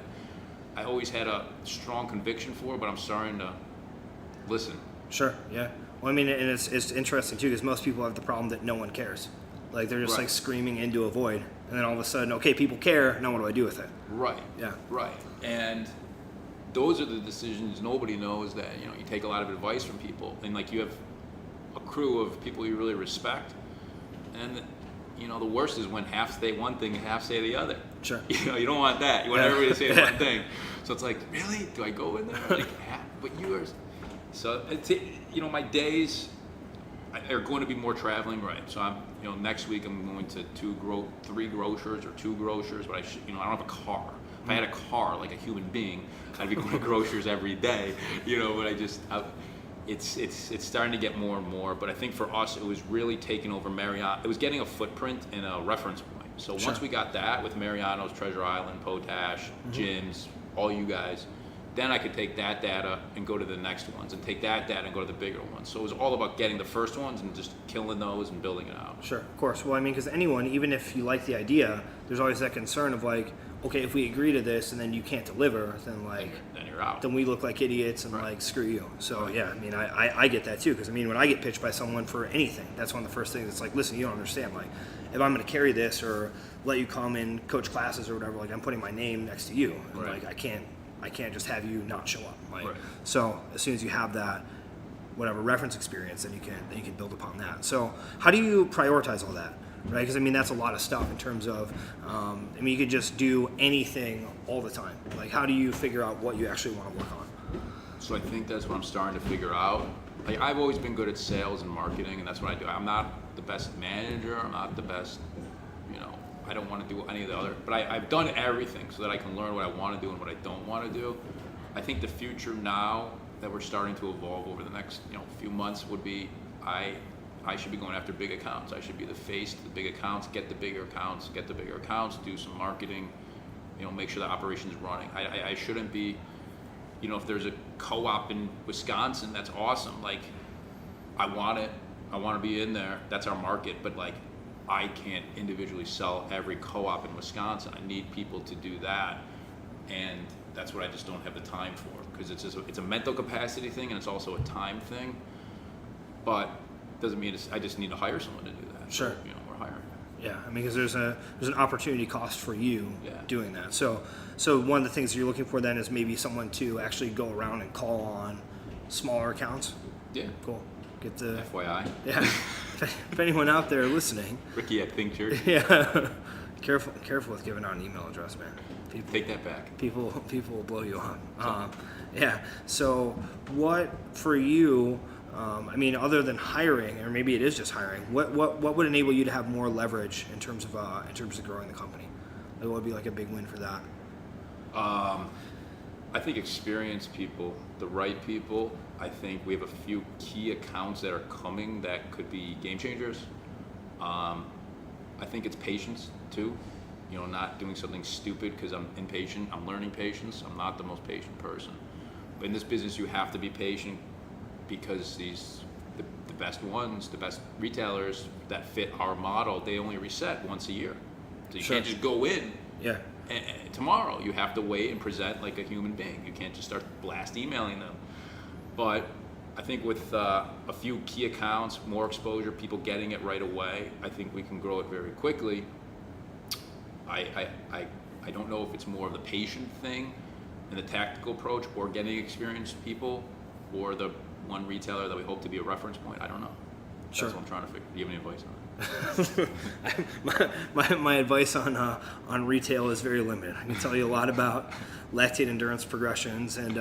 I always had a strong conviction for, but I'm starting to listen. Sure. Yeah. Well, and it's interesting too, because most people have the problem that no one cares. Like they're just like screaming into a void, and then all of a sudden, okay, people care. Now what do I do with it? Right. Yeah. Right. And those are the decisions nobody knows that, you take a lot of advice from people, and like you have a crew of people you really respect, and the worst is when half say one thing and half say the other. Sure. You don't want that. You want everybody to say one thing. So it's like, really? Do I go in there? Like, but yours. So my days are going to be more traveling, right? So I'm, next week I'm going to 3 grocers or 2 grocers, but I don't have a car. If I had a car like a human being, I'd be going to grocers every day, but it's starting to get more and more. But I think for us, it was really taking over Mariano. It was getting a footprint and a reference point. So once we got that with Mariano's, Treasure Island, Potash, Jim's, all you guys, then I could take that data and go to the next ones, and take that data and go to the bigger ones. So it was all about getting the first ones and just killing those and building it out. Sure, of course. Well, because anyone, even if you like the idea, there's always that concern of like, okay, if we agree to this and then you can't deliver, then then you're out. Then we look like idiots and like screw you. So yeah, I get that too, because when I get pitched by someone for anything, that's one of the first things. It's like, listen, you don't understand. Like, if I'm going to carry this or let you come and coach classes or whatever, like I'm putting my name next to you. And, like I can't just have you not show up. Like, so as soon as you have that, whatever reference experience, then you can build upon that. So how do you prioritize all that? Right, because that's a lot of stuff in terms of, you could just do anything all the time. Like, how do you figure out what you actually want to work on? So I think that's what I'm starting to figure out. Like, I've always been good at sales and marketing, and that's what I do. I'm not the best manager. I'm not the best, I don't want to do any of the other. But I've done everything so that I can learn what I want to do and what I don't want to do. I think the future now that we're starting to evolve over the next, few months would be I should be going after big accounts. I should be the face to the big accounts, get the bigger accounts, do some marketing, make sure the operation is running. I shouldn't be, if there's a co-op in Wisconsin, that's awesome. Like, I want it. I want to be in there. That's our market. But like, I can't individually sell every co-op in Wisconsin. I need people to do that. And that's what I just don't have the time for, because it's a mental capacity thing, and it's also a time thing. But doesn't mean I just need to hire someone to do that. Sure. So, we're hiring. Yeah, because there's an opportunity cost for you doing that. So one of the things that you're looking for then is maybe someone to actually go around and call on smaller accounts. Yeah. Cool. Get the FYI. Yeah. If anyone out there listening. Ricky at Think Jerky. Yeah. Careful with giving out an email address, man. Take that back. People will blow you up. Yeah. So what for you? Other than hiring, or maybe it is just hiring, what would enable you to have more leverage in terms of growing the company? Like, what would be like a big win for that? I think experienced people, the right people. I think we have a few key accounts that are coming that could be game changers. I think it's patience too. You know, not doing something stupid because I'm impatient. I'm learning patience. I'm not the most patient person. But in this business, you have to be patient because the best ones, the best retailers that fit our model, they only reset once a year. So you can't just go in. Yeah. And tomorrow you have to wait and present like a human being. You can't just start blast emailing them. But I think with a few key accounts, more exposure, people getting it right away, I think we can grow it very quickly. I don't know if it's more of the patient thing and the tactical approach, or getting experienced people, or the one retailer that we hope to be a reference point. I don't know. Sure. That's what I'm trying to figure. Do you have any advice on it? my advice on retail is very limited. I can tell you a lot about lactate endurance progressions and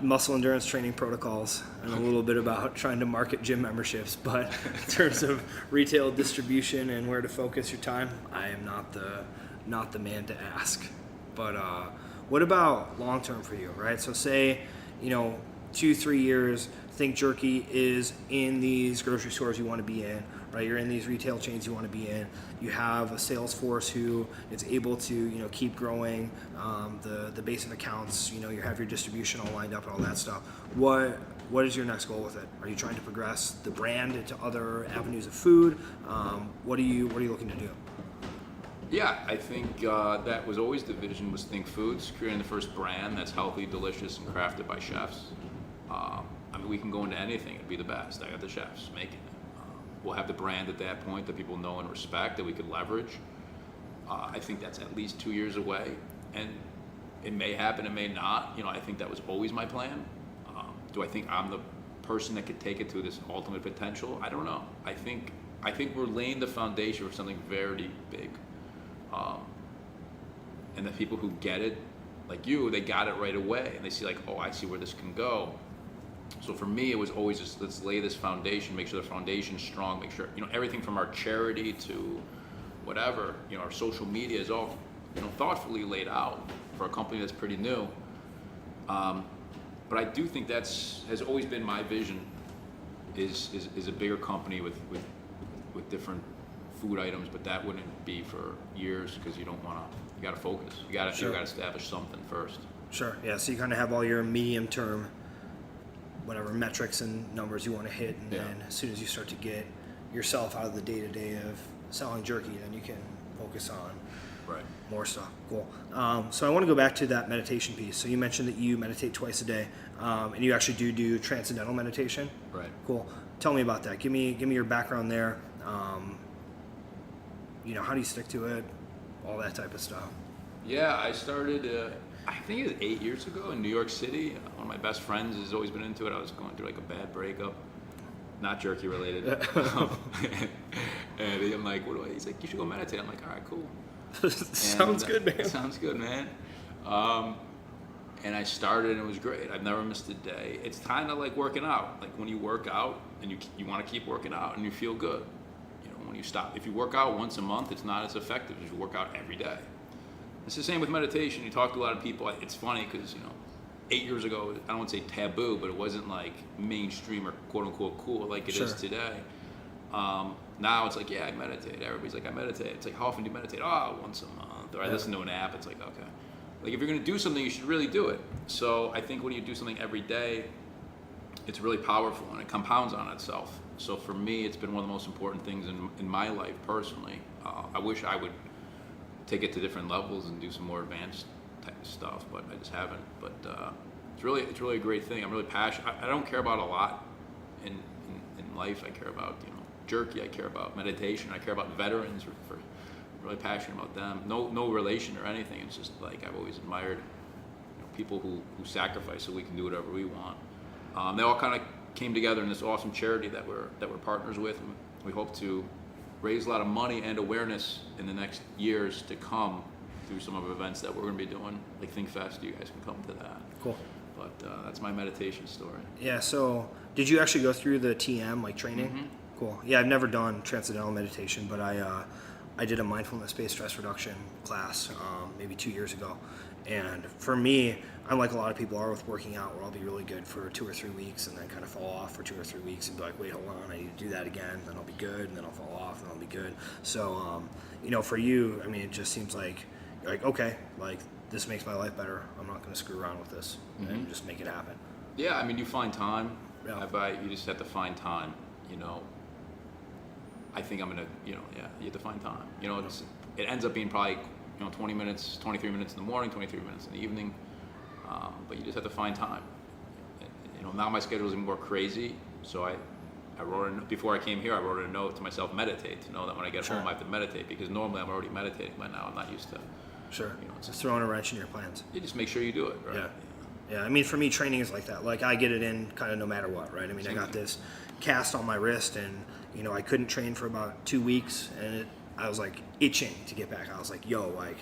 muscle endurance training protocols, and a little bit about trying to market gym memberships. But in terms of retail distribution and where to focus your time, I am not the man to ask. But what about long term for you, right? So say, 2-3 years, Think Jerky is in these grocery stores you want to be in, right? You're in these retail chains you want to be in. You have a sales force who is able to, keep growing the base of accounts. You have your distribution all lined up and all that stuff. What is your next goal with it? Are you trying to progress the brand into other avenues of food? What are you looking to do? Yeah, I think that was always the vision, was Think Foods, creating the first brand that's healthy, delicious, and crafted by chefs. We can go into anything and be the best. I got the chefs making it. We'll have the brand at that point that people know and respect, that we could leverage. I think that's at least 2 years away, and it may happen, it may not. I think that was always my plan. Do I think I'm the person that could take it to this ultimate potential? I don't know. I think we're laying the foundation for something very big. And the people who get it, like you, they got it right away, and they see oh, I see where this can go. So for me, it was always just, let's lay this foundation, make sure the foundation's strong, make sure, everything from our charity to whatever, our social media is all, thoughtfully laid out for a company that's pretty new. But I do think has always been my vision, is a bigger company with different food items, but that wouldn't be for years, because you got to focus. You got to establish something first. Sure. Yeah. So you kind of have all your medium term, whatever metrics and numbers you want to hit, and then as soon as you start to get yourself out of the day-to-day of selling jerky, then you can focus on more stuff. Cool. So I want to go back to that meditation piece. So you mentioned that you meditate twice a day, and you actually do transcendental meditation. Right. Cool. Tell me about that. Give me your background there. How do you stick to it? All that type of stuff. Yeah, I started, I think it was 8 years ago in New York City. One of my best friends has always been into it. I was going through a bad breakup, not jerky related. And I'm like, he's like, you should go meditate. I'm like, all right, cool. Sounds good, man. Sounds good, man. And I started, and it was great. I've never missed a day. It's kind of like working out. Like when you work out and you want to keep working out and you feel good. When you stop, if you work out once a month, it's not as effective as you work out every day. It's the same with meditation. You talk to a lot of people. It's funny because 8 years ago, I don't want to say taboo, but it wasn't like mainstream or quote unquote cool like it is today. Now it's like, yeah, I meditate. Everybody's like, I meditate. It's like, how often do you meditate? Oh, once a month. Or I listen to an app. It's like, okay. Like if you're going to do something, you should really do it. So I think when you do something every day, it's really powerful and it compounds on itself. So for me, it's been one of the most important things in my life personally. I wish I would take it to different levels and do some more advanced type of stuff, but I just haven't. But it's really a great thing. I'm really passionate. I don't care about a lot in life. I care about jerky. I care about meditation. I care about veterans. I'm really passionate about them. No relation or anything. It's just like I've always admired people who sacrifice so we can do whatever we want. They all kind of came together in this awesome charity that we're partners with. And we hope to raise a lot of money and awareness in the next years to come through some of the events that we're going to be doing, like Think Fest. You guys can come to that. Cool. But that's my meditation story. Yeah. So did you actually go through the TM training? Mm-hmm. Cool. Yeah, I've never done transcendental meditation, but I did a mindfulness-based stress reduction class maybe 2 years ago, And for me, I'm like a lot of people are with working out, where I'll be really good for 2 or 3 weeks and then kind of fall off for 2 or 3 weeks and be like, wait, hold on, I need to do that again, then I'll be good, and then I'll fall off and I'll be good. So, for you, I mean, it just seems like you're like, okay, like this makes my life better. I'm not going to screw around with this and just make it happen. Yeah, I mean, you find time. Yeah. You just have to find time, I think I'm going to, you have to find time. It ends up being probably, 20 minutes, 23 minutes in the morning, 23 minutes in the evening. But you just have to find time. Now my schedule is more crazy, so I wrote before I came here, I wrote a note to myself, meditate, to know that when I get home I have to meditate, because normally I'm already meditating by now. I'm not used to. Sure. Just throwing a wrench in your plans. You just make sure you do it, right? Yeah. Yeah, I mean, for me, training is like that. Like, I get it in kind of no matter what, right? I mean, I got this cast on my wrist, and, I couldn't train for about 2 weeks, and I was, like, itching to get back. I was like, yo, like,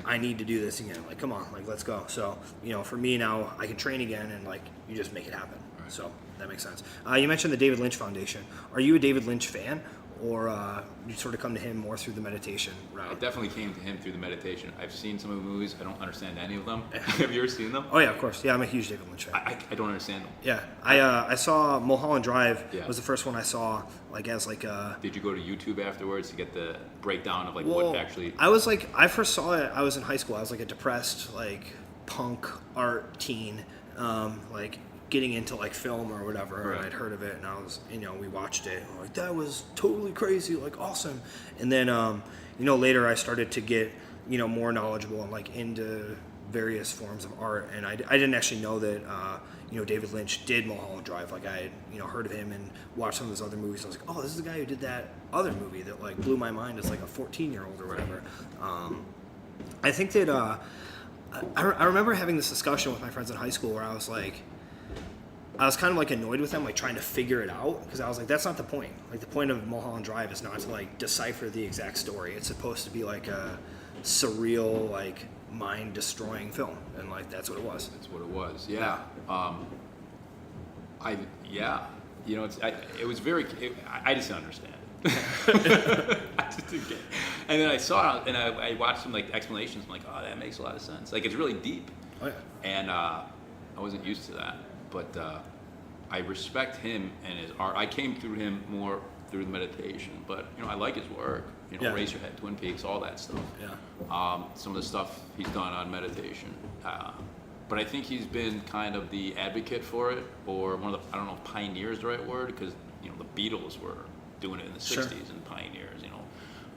I need to do this again. Like, come on, like, let's go. So, for me now, I can train again, and, like, you just make it happen. Right. So that makes sense. You mentioned the David Lynch Foundation. Are you a David Lynch fan? Or you sort of come to him more through the meditation route? I definitely came to him through the meditation. I've seen some of the movies. I don't understand any of them. Have you ever seen them? Oh, yeah, of course. Yeah, I'm a huge David Lynch fan. I don't understand them. Yeah. I saw Mulholland Drive was the first one I saw, like, as like a... Did you go to YouTube afterwards to get the breakdown of, like, what actually... I was like, I first saw it, I was in high school. I was like a depressed, like, punk art teen, like... getting into like film or whatever, right. And I'd heard of it, and I was, we watched it, and we're like, that was totally crazy, like awesome. And then, later I started to get, more knowledgeable and like into various forms of art, and I didn't actually know that, David Lynch did Mulholland Drive. Like, I had, heard of him and watched some of his other movies. I was like, oh, this is the guy who did that other movie that like blew my mind as like a 14-year-old or whatever. I think that I remember having this discussion with my friends in high school where I was kind of like annoyed with them, like trying to figure it out, because I was like, that's not the point. Like, the point of Mulholland Drive is not to like decipher the exact story. It's supposed to be like a surreal, like mind-destroying film, and like that's what it was. That's what it was. Yeah. It was very. I just didn't understand. I just didn't get it. And then I saw it, and I watched some like explanations. I'm like, oh, that makes a lot of sense. Like, it's really deep. Oh yeah. And I wasn't used to that. But I respect him and his art. I came through him more through the meditation, but I like his work. Razorhead, Twin Peaks, all that stuff. Yeah. Some of the stuff he's done on meditation. But I think he's been kind of the advocate for it, or one of the, I don't know if pioneer is the right word, because the Beatles were doing it in the Sure. 60s and pioneers.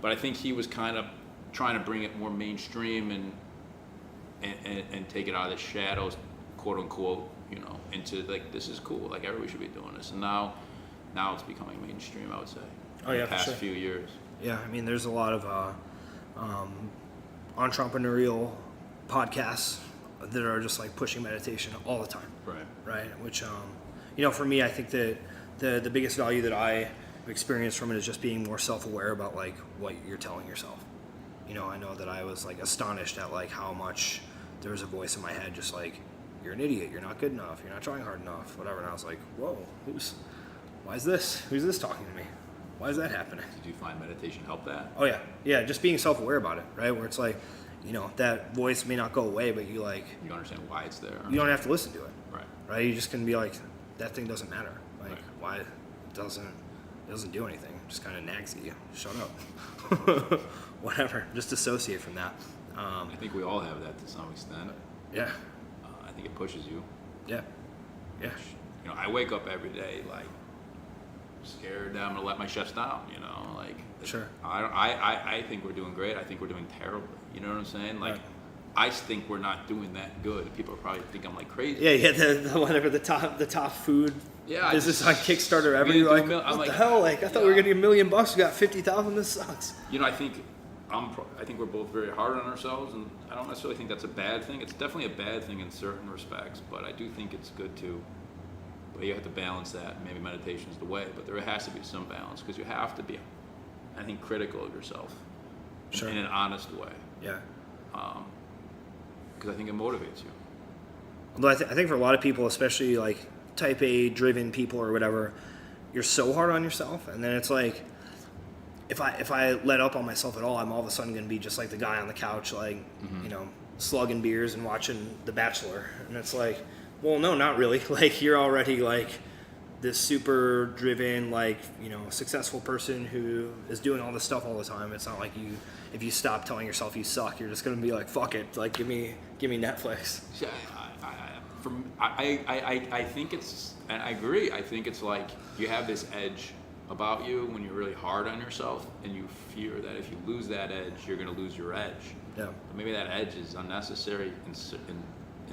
But I think he was kind of trying to bring it more mainstream and take it out of the shadows, quote unquote. Into like, this is cool, like everybody should be doing this, and now it's becoming mainstream, I would say. In the past few years. Yeah, I mean, there's a lot of entrepreneurial podcasts that are just like pushing meditation all the time. Right. Which, for me, I think that the biggest value that I experienced from it is just being more self-aware about like what you're telling yourself. I know that I was like astonished at like how much there was a voice in my head just like, you're an idiot, you're not good enough, you're not trying hard enough, whatever. And I was like, whoa, who's this talking to me? Why is that happening? Did you find meditation help that? Oh yeah, just being self-aware about it, right? Where it's like, that voice may not go away, but you understand why it's there. You don't have to listen to it, right? You just can be like, that thing doesn't matter, like right. Why it doesn't do anything, it just kind of nags at you. Shut up. Whatever, just dissociate from that. I think we all have that to some extent. Yeah. I think it pushes you. Yeah. I wake up every day like scared that I'm gonna let my chefs down. Like. Sure. I think we're doing great. I think we're doing terribly. You know what I'm saying? Like, right. I think we're not doing that good. People probably think I'm like crazy. Yeah. The whatever the top food. Yeah. Business on Kickstarter ever. You're like, what the hell? Like, I thought we were gonna get $1 million. We got 50,000. This sucks. I think we're both very hard on ourselves, and I don't necessarily think that's a bad thing. It's definitely a bad thing in certain respects, but I do think it's good too. But you have to balance that. Maybe meditation is the way, but there has to be some balance, because you have to be, I think, critical of yourself. Sure. In an honest way. Yeah. Because I think it motivates you. Although I think for a lot of people, especially like type A driven people or whatever, you're so hard on yourself, and then it's like, if I let up on myself at all, I'm all of a sudden going to be just like the guy on the couch, like, slugging beers and watching The Bachelor. And it's like, well, no, not really. Like, you're already like this super driven, like, you know, successful person who is doing all this stuff all the time. It's not like if you stop telling yourself you suck, you're just gonna be like, fuck it, like give me Netflix. Yeah, I think it's, and I agree. I think it's like you have this edge about you when you're really hard on yourself, and you fear that if you lose that edge, you're gonna lose your edge. Yeah. But maybe that edge is unnecessary in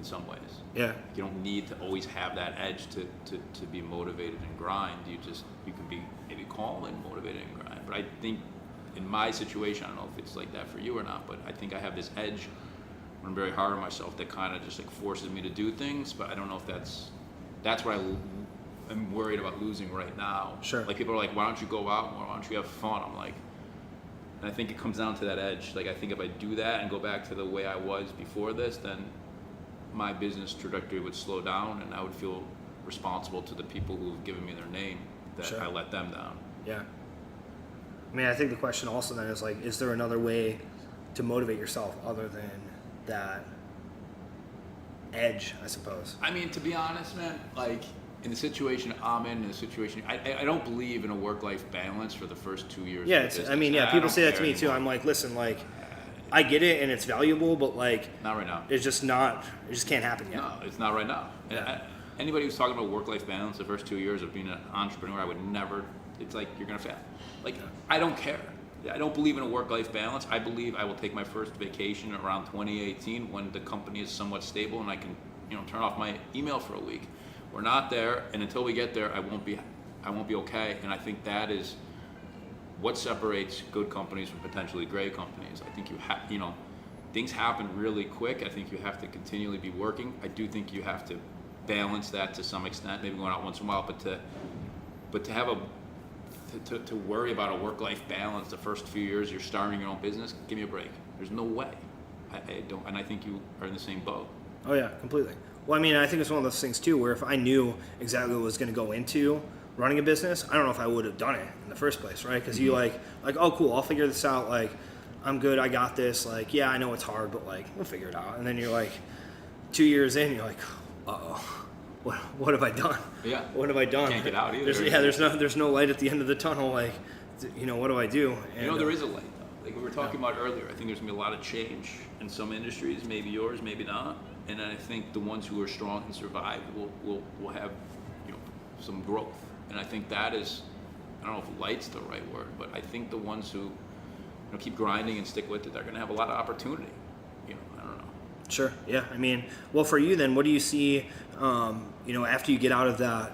some ways. Yeah. You don't need to always have that edge to be motivated and grind. You can be maybe calm and motivated and grind. But I think in my situation, I don't know if it's like that for you or not, but I think I have this edge when I'm very hard on myself that kind of just like forces me to do things. But I don't know if that's what I'm worried about losing right now. Sure. Like people are like, why don't you go out more? Why don't you have fun? I'm like, and I think it comes down to that edge. Like I think if I do that and go back to the way I was before this, then my business trajectory would slow down, and I would feel responsible to the people who have given me their name that Sure. I let them down. Yeah. I mean, I think the question also then is like, is there another way to motivate yourself other than that edge, I suppose? I mean, to be honest, man, like in the situation I'm in the situation, I don't believe in a work-life balance for the first 2 years. Yeah, of the I mean, business. yeah, I people don't say that to care me too. anymore. I'm like, listen, like, I get it and it's valuable, but like, Not right now. it's just can't happen yet. No, it's not right now. Yeah. Anybody who's talking about work-life balance the first 2 years of being an entrepreneur, I would never. It's like you're gonna fail. Like I don't care. I don't believe in a work-life balance. I believe I will take my first vacation around 2018 when the company is somewhat stable and I can, turn off my email for a week. We're not there, and until we get there, I won't be okay. And I think that is what separates good companies from potentially great companies. I think things happen really quick. I think you have to continually be working. I do think you have to balance that to some extent, maybe going out once in a while, but to have to worry about a work-life balance the first few years you're starting your own business, give me a break. There's no way. I don't, and I think you are in the same boat. Oh yeah, completely. Well, I mean, I think it's one of those things too, where if I knew exactly what was going to go into running a business, I don't know if I would have done it in the first place, right? Because you like, oh cool, I'll figure this out. Like, I'm good, I got this. Like, yeah, I know it's hard, but like, we'll figure it out. And then you're like, 2 years in, you're like, uh-oh, what have I done? Yeah. What have I done? Can't get out either. There's no light at the end of the tunnel. Like, what do I do? And, there is a light though. Like we were talking about earlier, I think there's gonna be a lot of change in some industries, maybe yours, maybe not. And I think the ones who are strong and survive will have some growth. And I think that is, I don't know if light's the right word, but I think the ones who keep grinding and stick with it, they're gonna have a lot of opportunity. I don't know. Sure. Yeah. I mean, well, for you then, what do you see? After you get out of that,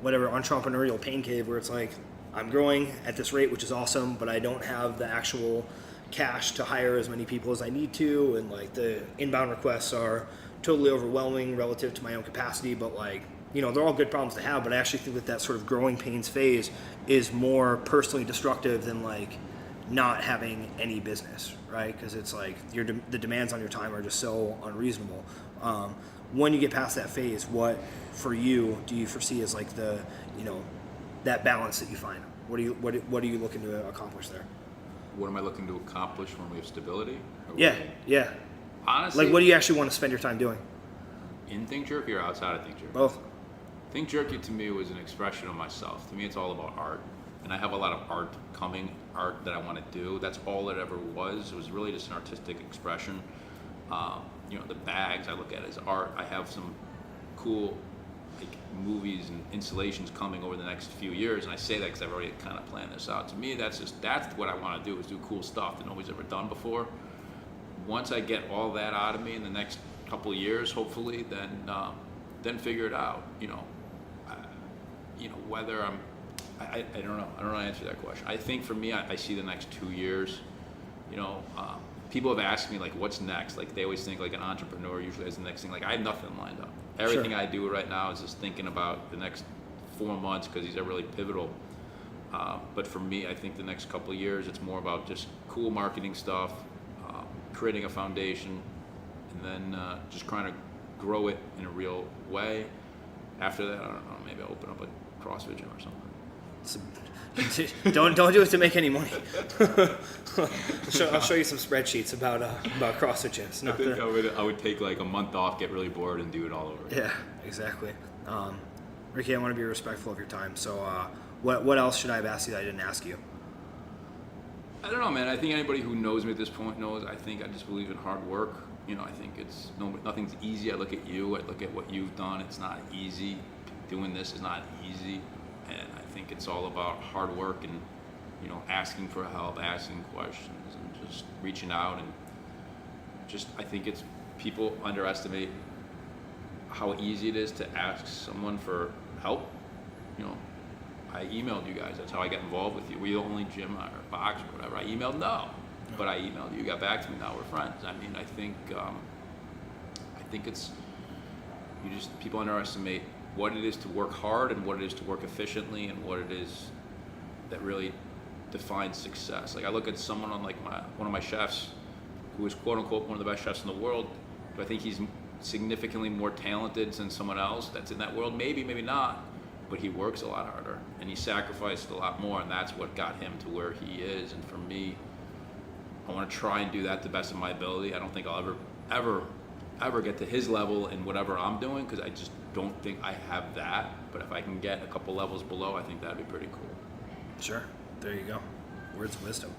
whatever entrepreneurial pain cave, where it's like, I'm growing at this rate, which is awesome, but I don't have the actual cash to hire as many people as I need to, and like the inbound requests are totally overwhelming relative to my own capacity, but like, they're all good problems to have, but I actually think that sort of growing pains phase is more personally destructive than like not having any business, right? Because it's like the demands on your time are just so unreasonable. When you get past that phase, what for you do you foresee as like the that balance that you find? What are you looking to accomplish there? What am I looking to accomplish when we have stability? Yeah. Honestly, like, what do you actually want to spend your time doing? In Think Jerky or outside of Think Jerky? Both. Think Jerky to me was an expression of myself. To me, it's all about art. And I have a lot of art that I want to do. That's all it ever was. It was really just an artistic expression. The bags I look at as art. I have some cool movies and installations coming over the next few years, and I say that because I've already kind of planned this out. To me, that's what I want to do, is do cool stuff that nobody's ever done before. Once I get all that out of me in the next couple of years, hopefully, then figure it out. Whether I don't know. I don't know how to answer that question. I think for me, I see the next 2 years. People have asked me like, what's next? Like they always think like an entrepreneur usually has the next thing. Like I have nothing lined up. Everything Sure. I do right now is just thinking about the next 4 months because these are really pivotal. But for me, I think the next couple of years, it's more about just cool marketing stuff, creating a foundation, and then just trying to grow it in a real way. After that, I don't know, maybe I'll open up a CrossFit gym or something. Don't do it to make any money. I'll show you some spreadsheets about CrossFit gyms. I think I would take like a month off, get really bored, and do it all over. Yeah, exactly. Ricky, I want to be respectful of your time. So, what else should I have asked you that I didn't ask you? I don't know, man. I think anybody who knows me at this point knows. I think I just believe in hard work. You know, I think nothing's easy. I look at you. I look at what you've done. It's not easy. Doing this is not easy, and I think it's all about hard work and, you know, asking for help, asking questions, and just reaching out. And just, I think it's, people underestimate how easy it is to ask someone for help. You know, I emailed you guys. That's how I got involved with you. Were you the only gym or box or whatever? I emailed, no. But I emailed you. You got back to me. Now we're friends. I mean, I think it's, people underestimate what it is to work hard and what it is to work efficiently and what it is that really defines success. Like, I look at someone on like one of my chefs who is quote unquote one of the best chefs in the world. Do I think he's significantly more talented than someone else that's in that world? Maybe, maybe not. But he works a lot harder and he sacrificed a lot more, and that's what got him to where he is. And for me, I want to try and do that to the best of my ability. I don't think I'll ever get to his level in whatever I'm doing, because I just don't think I have that. But if I can get a couple levels below, I think that'd be pretty cool. Sure. There you go. Words of wisdom.